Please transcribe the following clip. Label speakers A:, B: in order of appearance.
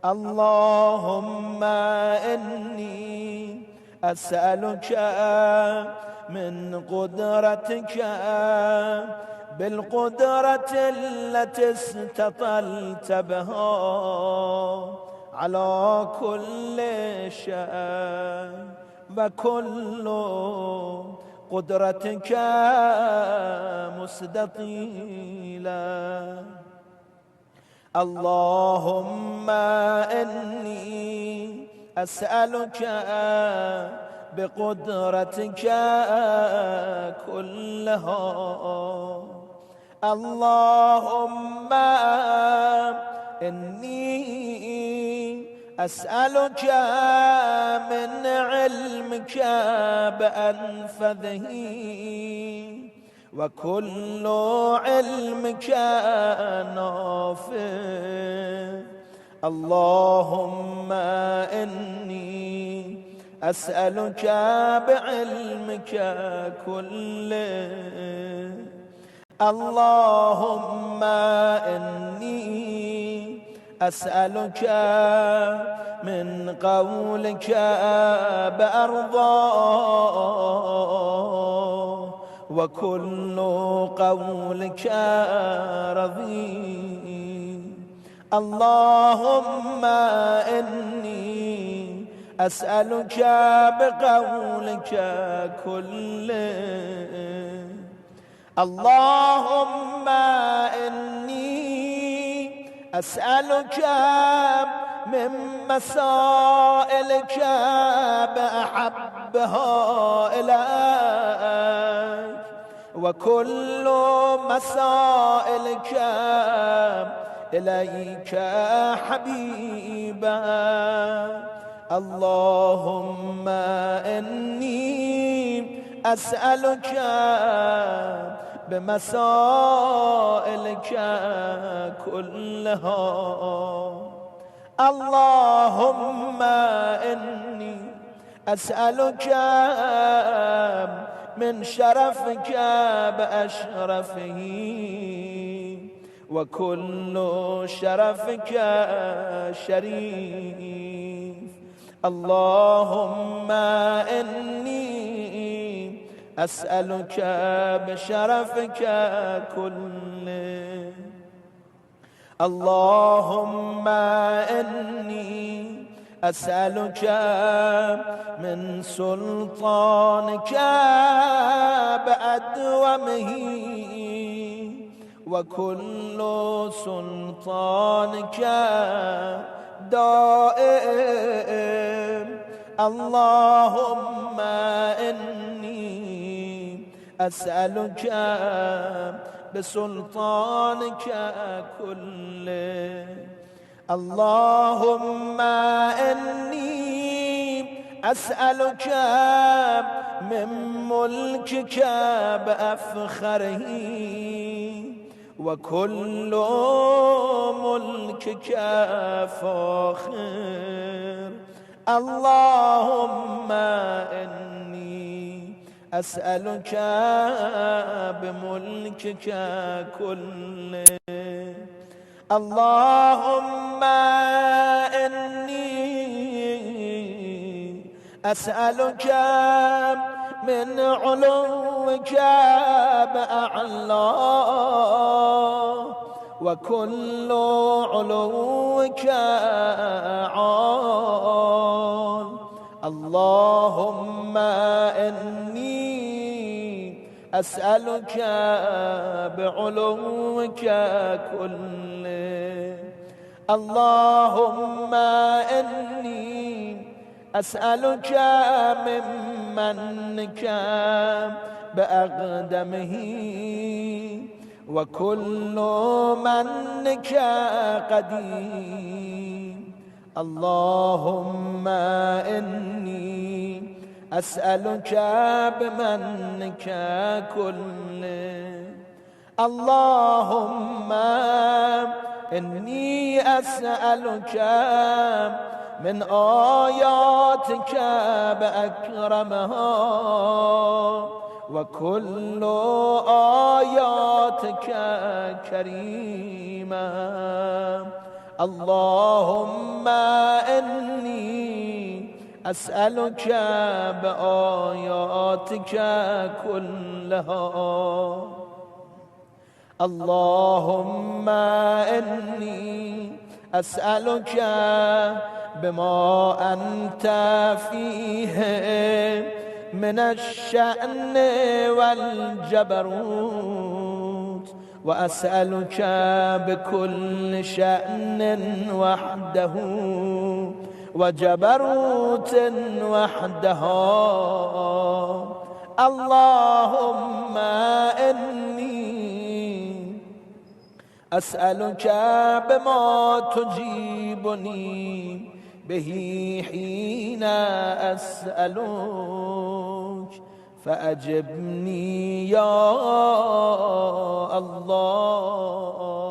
A: اللهم إني أسألك من قدرتك بالقدرة التي استطلت بها على كل شيء وكل قدرتك مستطيلة. اللهم إني أسألك بقدرتك كلها. اللهم إني أسألك من علمك بأنفذه وكل علمك نافع. اللهم إني أسألك بعلمك كله. اللهم إني أسألك من قولك بأرضاه وكل قولك رضي. اللهم إني أسألك بقولك كله. اللهم إني أسألك من مسائلك بأحبها إليك وكل مسائلك إليك حبيبا. اللهم إني أسألك بمسائلك كلها. اللهم إني أسألك من شرفك بأشرفه وكل شرفك شريف. اللهم إني أسألك بشرفك كله. اللهم إني أسألك من سلطانك بأدومه وكل سلطانك دائم. اللهم إني أسألك بسلطانك كله. اللهم إني أسألك من ملكك بأفخره وكل ملكك فاخر. اللهم إني أسألك بملكك كله. اللهم إني أسألك من علوك بأعلى وكل علوك عال. اللهم إني أسألك بعلوك كله. اللهم إني أسألك من منك بأقدمه وكل منك قديم. اللهم إني أسألك بمنك كله. اللهم إني أسألك من آياتك بأكرمها وكل آياتك كريمة. اللهم إني أسألك بآياتك كلها اللهم إني أسألك بما أنت فيه من الشأن والجبروت وأسألك بكل شأن وحده وجبروت وحدها اللهم إني أسألك بما تجيبني به حين أسألك فأجبني يا الله